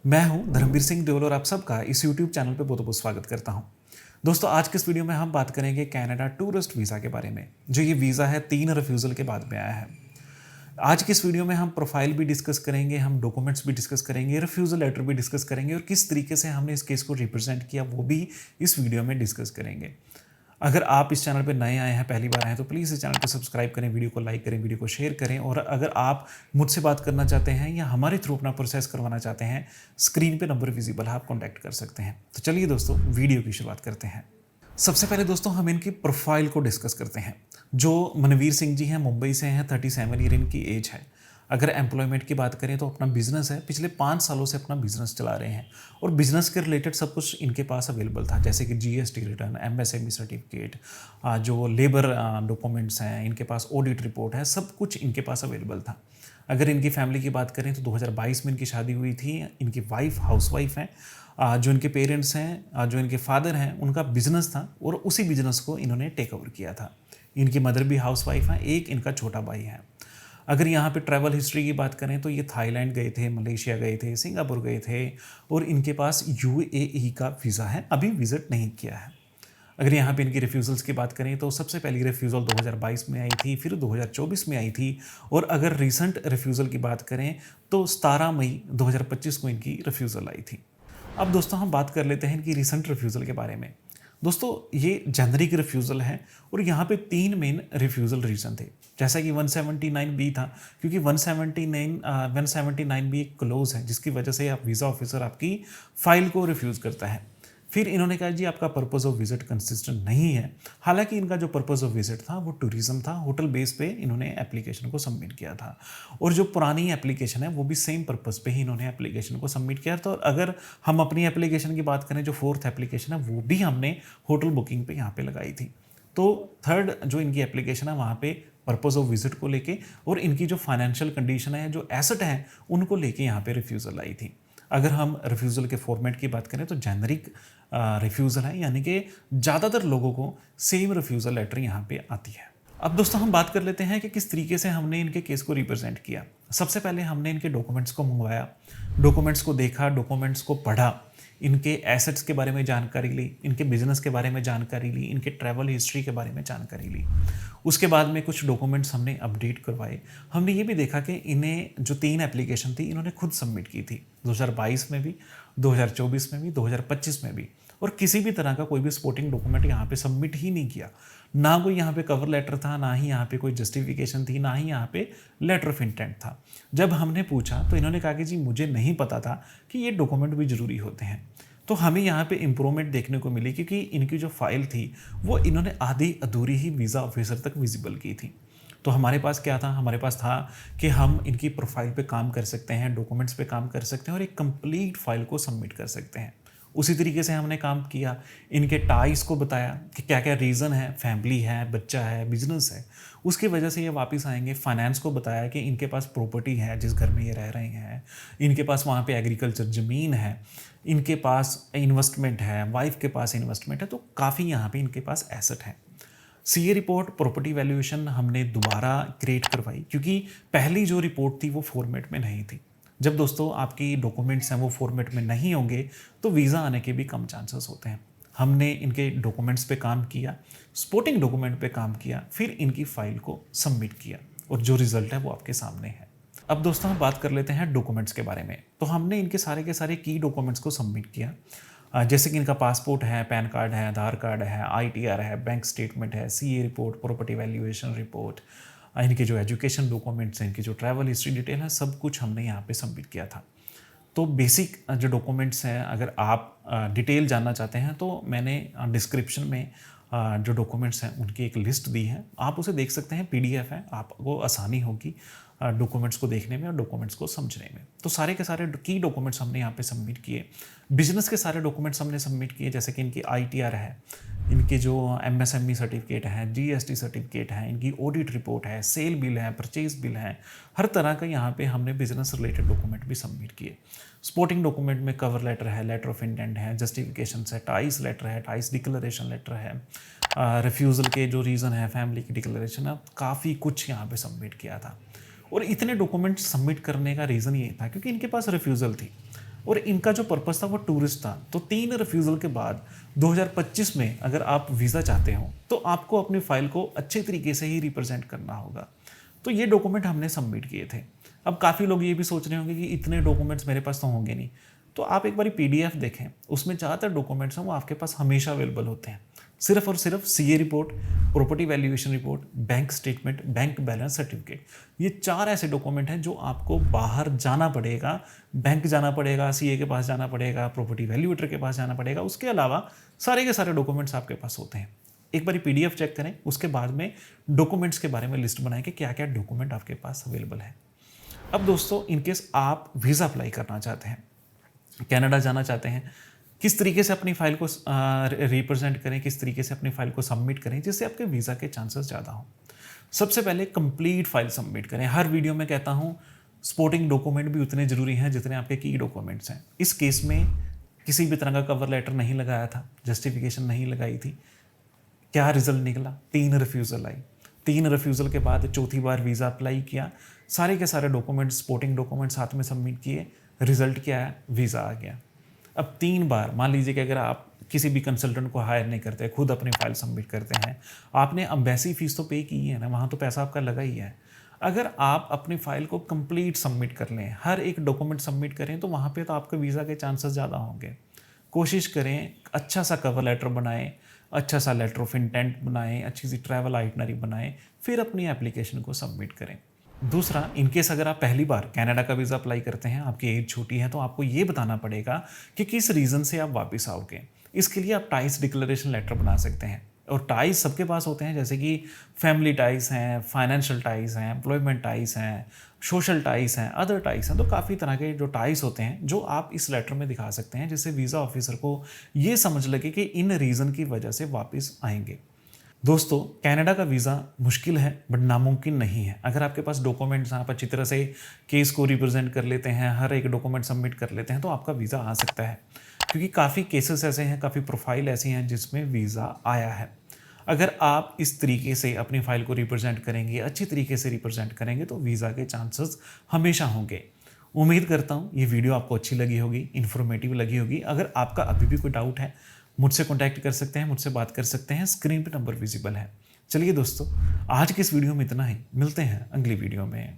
मैं हूं धर्मवीर सिंह देओल और आप सबका इस यूट्यूब चैनल पे बहुत बहुत स्वागत करता हूं। दोस्तों, आज के इस वीडियो में हम बात करेंगे कनाडा टूरिस्ट वीज़ा के बारे में। जो ये वीज़ा है 3 रिफ्यूज़ल के बाद में आया है। आज की इस वीडियो में हम प्रोफाइल भी डिस्कस करेंगे, हम डॉक्यूमेंट्स भी डिस्कस करेंगे, रिफ्यूज़ल लेटर भी डिस्कस करेंगे और किस तरीके से हमने इस केस को रिप्रेजेंट किया वो भी इस वीडियो में डिस्कस करेंगे। अगर आप इस चैनल पर नए आए हैं, पहली बार आए हैं, तो प्लीज़ इस चैनल को सब्सक्राइब करें, वीडियो को लाइक करें, वीडियो को शेयर करें। और अगर आप मुझसे बात करना चाहते हैं या हमारे थ्रू अपना प्रोसेस करवाना चाहते हैं, स्क्रीन पे नंबर विजिबल है, आप कॉन्टैक्ट कर सकते हैं। तो चलिए दोस्तों, वीडियो की शुरुआत करते हैं। सबसे पहले दोस्तों हम इनकी प्रोफाइल को डिस्कस करते हैं। जो मनवीर सिंह जी हैं, मुंबई से हैं, 37 ईयर इनकी एज है। अगर एम्प्लॉयमेंट की बात करें तो अपना बिजनेस है, पिछले 5 सालों से अपना बिजनेस चला रहे हैं और बिजनेस के रिलेटेड सब कुछ इनके पास अवेलेबल था, जैसे कि जीएसटी रिटर्न, एमएसएमई सर्टिफिकेट, जो लेबर डॉक्यूमेंट्स हैं, इनके पास ऑडिट रिपोर्ट है, सब कुछ इनके पास अवेलेबल था। अगर इनकी फैमिली की बात करें तो 2022 में इनकी शादी हुई थी। इनकी वाइफ हाउसवाइफ हैं। जो इनके पेरेंट्स हैं, जो इनके फादर हैं, उनका बिजनेस था और उसी बिजनेस को इन्होंने टेक ओवर किया था। इनकी मदर भी हाउसवाइफ हैं, एक इनका छोटा भाई है। अगर यहाँ पे ट्रैवल हिस्ट्री की बात करें तो ये थाईलैंड गए थे, मलेशिया गए थे, सिंगापुर गए थे और इनके पास यूएई का वीज़ा है, अभी विजिट नहीं किया है। अगर यहाँ पे इनकी रिफ्यूज़ल्स की बात करें तो सबसे पहली रिफ्यूज़ल 2022 में आई थी, फिर 2024 में आई थी और अगर रिसेंट रिफ्यूज़ल की बात करें तो 17 मई 2025 को इनकी रिफ्यूज़ल आई थी। अब दोस्तों हम बात कर लेते हैं इनकी रिसेंट रिफ्यूज़ल के बारे में। दोस्तों, ये जेनरिक रिफ्यूज़ल है और यहाँ पे 3 मेन रिफ्यूज़ल रीज़न थे। जैसा कि 179 बी था, क्योंकि 179 बी एक क्लोज है जिसकी वजह से आप वीज़ा ऑफिसर आपकी फ़ाइल को रिफ्यूज़ करता है। फिर इन्होंने कहा जी आपका पर्पज़ ऑफ विजिट कंसिस्टेंट नहीं है। हालांकि इनका जो पर्पज़ ऑफ विजिट था वो टूरिज़्म था, होटल बेस पे इन्होंने एप्लीकेशन को सबमिट किया था और जो पुरानी एप्लीकेशन है वो भी सेम पर्पज़ पे ही इन्होंने एप्लीकेशन को सबमिट किया। तो अगर हम अपनी एप्लीकेशन की बात करें, जो 4th एप्लीकेशन है वो भी हमने होटल बुकिंग पे यहाँ पे लगाई थी। तो 3rd जो इनकी एप्लीकेशन है वहाँ पे पर्पज़ ऑफ विजिट को लेके और इनकी जो फाइनेंशियल कंडीशन है, जो एसेट हैं, उनको लेके यहाँ पे रिफ्यूज़ल आई थी। अगर हम रिफ्यूज़ल के फॉर्मेट की बात करें तो जेनरिक रिफ्यूज़ल है, यानी कि ज़्यादातर लोगों को सेम रिफ्यूज़ल लेटर यहाँ पे आती है। अब दोस्तों हम बात कर लेते हैं कि किस तरीके से हमने इनके केस को रिप्रेजेंट किया। सबसे पहले हमने इनके डॉक्यूमेंट्स को मंगवाया, डॉक्यूमेंट्स को देखा, डॉक्यूमेंट्स को पढ़ा, इनके एसेट्स के बारे में जानकारी ली, इनके बिजनेस के बारे में जानकारी ली, इनके ट्रैवल हिस्ट्री के बारे में जानकारी ली। उसके बाद में कुछ डॉक्यूमेंट्स हमने अपडेट करवाए। हमने ये भी देखा कि इन्हें जो 3 एप्लीकेशन थी इन्होंने खुद सबमिट की थी, 2022 में भी, 2024 में भी, 2025 में भी, और किसी भी तरह का कोई भी सपोर्टिंग डॉक्यूमेंट यहाँ पे सबमिट ही नहीं किया। ना कोई यहाँ पे कवर लेटर था, ना ही यहाँ पे कोई जस्टिफिकेशन थी, ना ही यहाँ पे लेटर ऑफ इंटेंट था। जब हमने पूछा तो इन्होंने कहा कि जी मुझे नहीं पता था कि ये डॉक्यूमेंट भी ज़रूरी होते हैं। तो हमें यहाँ पे इम्प्रूवमेंट देखने को मिली, क्योंकि इनकी जो फाइल थी वो इन्होंने आधी अधूरी ही वीज़ा ऑफिसर तक विजिबल की थी। तो हमारे पास क्या था? हमारे पास था कि हम इनकी प्रोफाइल पे काम कर सकते हैं, डॉक्यूमेंट्स पे काम कर सकते हैं और एक कंप्लीट फाइल को सबमिट कर सकते हैं। उसी तरीके से हमने काम किया, इनके टाइज को बताया कि क्या क्या रीज़न है, फैमिली है, बच्चा है, बिजनेस है, उसकी वजह से ये वापस आएंगे। फाइनेंस को बताया कि इनके पास प्रॉपर्टी है जिस घर में ये रह रहे हैं, इनके पास वहाँ पे एग्रीकल्चर ज़मीन है, इनके पास इन्वेस्टमेंट है, वाइफ के पास इन्वेस्टमेंट है, तो काफ़ी यहाँ पे इनके पास एसेट है। सीए रिपोर्ट, प्रॉपर्टी वैल्यूएशन हमने दोबारा क्रिएट करवाई, क्योंकि पहली जो रिपोर्ट थी वो फॉर्मेट में नहीं थी। जब दोस्तों आपकी डॉक्यूमेंट्स हैं वो फॉर्मेट में नहीं होंगे तो वीज़ा आने के भी कम चांसेस होते हैं। हमने इनके डॉक्यूमेंट्स पे काम किया, सपोर्टिंग डॉक्यूमेंट पे काम किया, फिर इनकी फाइल को सबमिट किया और जो रिजल्ट है वो आपके सामने है। अब दोस्तों हम बात कर लेते हैं डॉक्यूमेंट्स के बारे में। तो हमने इनके सारे के सारे की डॉक्यूमेंट्स को सबमिट किया, जैसे कि इनका पासपोर्ट है, पैन कार्ड है, आधार कार्ड है, आईटीआर है, बैंक स्टेटमेंट है, CA report, property valuation report, इनके जो एजुकेशन डॉक्यूमेंट्स हैं, इनकी जो ट्रैवल हिस्ट्री डिटेल है, सब कुछ हमने यहाँ पे सबमिट किया था। तो बेसिक जो डॉक्यूमेंट्स हैं, अगर आप डिटेल जानना चाहते हैं तो मैंने डिस्क्रिप्शन में जो डॉक्यूमेंट्स हैं उनकी एक लिस्ट दी है, आप उसे देख सकते हैं, पीडीएफ है, आपको आसानी होगी डॉक्यूमेंट्स को देखने में और डॉक्यूमेंट्स को समझने में। तो सारे के सारे की डॉक्यूमेंट्स हमने यहाँ पे सबमिट किए। बिजनेस के सारे डॉक्यूमेंट्स हमने सबमिट किए, जैसे कि इनकी आईटीआर है, इनके जो एमएसएमई सर्टिफिकेट है, जीएसटी सर्टिफिकेट है, इनकी ऑडिट रिपोर्ट है, सेल बिल है, परचेज बिल है, हर तरह का यहाँ पे हमने बिजनेस रिलेटेड डॉक्यूमेंट भी सबमिट किए। सपोर्टिंग डॉक्यूमेंट में कवर लेटर है, लेटर ऑफ इंटेंट है, जस्टिफिकेशन है, टाइस लेटर है, टाइस डिक्लेरेशन लेटर है, रिफ्यूज़ल के जो रीज़न है, फैमिली की डिक्लेरेशन है, काफ़ी कुछ यहाँ पे सबमिट किया था। और इतने डॉक्यूमेंट सबमिट करने का रीज़न ये था क्योंकि इनके पास रिफ्यूज़ल थी। और इनका जो पर्पस था वो टूरिस्ट था। तो 3 रिफ्यूज़ल के बाद 2025 में अगर आप वीज़ा चाहते हो तो आपको अपनी फ़ाइल को अच्छे तरीके से ही रिप्रेजेंट करना होगा। तो ये डॉक्यूमेंट हमने सबमिट किए थे। अब काफ़ी लोग ये भी सोच रहे होंगे कि इतने डॉक्यूमेंट्स मेरे पास तो होंगे नहीं। तो आप एक बारी पीडीएफ देखें, उसमें ज़्यादातर डॉक्यूमेंट्स हैं वो आपके पास हमेशा अवेलेबल होते हैं। सिर्फ और सिर्फ CA report, property valuation report, bank statement, bank balance certificate, ये 4 ऐसे डॉक्यूमेंट हैं जो आपको बाहर जाना पड़ेगा, बैंक जाना पड़ेगा, सीए के पास जाना पड़ेगा, प्रॉपर्टी वैल्यूएटर के पास जाना पड़ेगा। उसके अलावा सारे के सारे डॉक्यूमेंट्स आपके पास होते हैं। एक बारी पीडीएफ चेक करें, उसके बाद में डॉक्यूमेंट्स के बारे में लिस्ट बनाएं कि क्या क्या डॉक्यूमेंट आपके पास अवेलेबल है। अब दोस्तों, इनकेस आप वीज़ा अप्लाई करना चाहते हैं, कनाडा जाना चाहते हैं, किस तरीके से अपनी फ़ाइल को रिप्रेजेंट करें, किस तरीके से अपनी फ़ाइल को सबमिट करें जिससे आपके वीज़ा के चांसेस ज़्यादा हों। सबसे पहले कंप्लीट फ़ाइल सबमिट करें। हर वीडियो में कहता हूँ सपोर्टिंग डॉक्यूमेंट भी उतने ज़रूरी हैं जितने आपके की डॉक्यूमेंट्स हैं। इस केस में किसी भी तरह का कवर लेटर नहीं लगाया था, जस्टिफिकेशन नहीं लगाई थी। क्या रिजल्ट निकला? 3 रिफ्यूज़ल आई। 3 रिफ्यूज़ल के बाद चौथी बार वीज़ा अप्लाई किया, सारे के सारे डॉक्यूमेंट्स, सपोर्टिंग डॉक्यूमेंट्स साथ में सबमिट किए। रिजल्ट क्या है? वीज़ा आ गया। अब 3 बार, मान लीजिए कि अगर आप किसी भी कंसल्टेंट को हायर नहीं करते, खुद अपनी फाइल सबमिट करते हैं, आपने एम्बेसी फीस तो पे की है ना, वहाँ तो पैसा आपका लगा ही है। अगर आप अपनी फ़ाइल को कंप्लीट सबमिट कर लें, हर एक डॉक्यूमेंट सबमिट करें, तो वहाँ पे तो आपके वीज़ा के चांसेस ज़्यादा होंगे। कोशिश करें अच्छा सा कवर लेटर बनाएं, अच्छा सा लेटर ऑफ इंटेंट बनाएं, अच्छी सी ट्रैवल आइटनरी बनाएं, फिर अपनी एप्लीकेशन को सबमिट करें। दूसरा, इनकेस अगर आप पहली बार कनाडा का वीज़ा अप्लाई करते हैं, आपकी एज छोटी है, तो आपको ये बताना पड़ेगा कि किस रीज़न से आप वापस आओगे। इसके लिए आप टाइस डिक्लेरेशन लेटर बना सकते हैं, और टाइस सबके पास होते हैं, जैसे कि फैमिली टाइस हैं, फाइनेंशियल टाइस हैं, एम्प्लॉयमेंट टाइस हैं, सोशल टाइस हैं, अदर टाइस हैं। तो काफ़ी तरह के जो टाइस होते हैं जो आप इस लेटर में दिखा सकते हैं, जिससे वीज़ा ऑफिसर को ये समझ लगे कि इन रीज़न की वजह से वापस आएंगे। दोस्तों, कनाडा का वीज़ा मुश्किल है बट नामुमकिन नहीं है। अगर आपके पास डॉक्यूमेंट्स, आप अच्छी तरह से केस को रिप्रेजेंट कर लेते हैं, हर एक डॉक्यूमेंट सबमिट कर लेते हैं, तो आपका वीज़ा आ सकता है। क्योंकि काफ़ी केसेस ऐसे हैं, काफ़ी प्रोफाइल ऐसी हैं जिसमें वीज़ा आया है। अगर आप इस तरीके से अपनी फ़ाइल को रिप्रेजेंट करेंगे, अच्छी तरीके से रिप्रेजेंट करेंगे, तो वीज़ा के चांसेस हमेशा होंगे। उम्मीद करता हूँ ये वीडियो आपको अच्छी लगी होगी, इन्फॉर्मेटिव लगी होगी। अगर आपका अभी भी कोई डाउट है, मुझसे कॉन्टैक्ट कर सकते हैं, मुझसे बात कर सकते हैं, स्क्रीन पे नंबर विजिबल है। चलिए दोस्तों, आज की इस वीडियो में इतना ही। मिलते हैं अगली वीडियो में।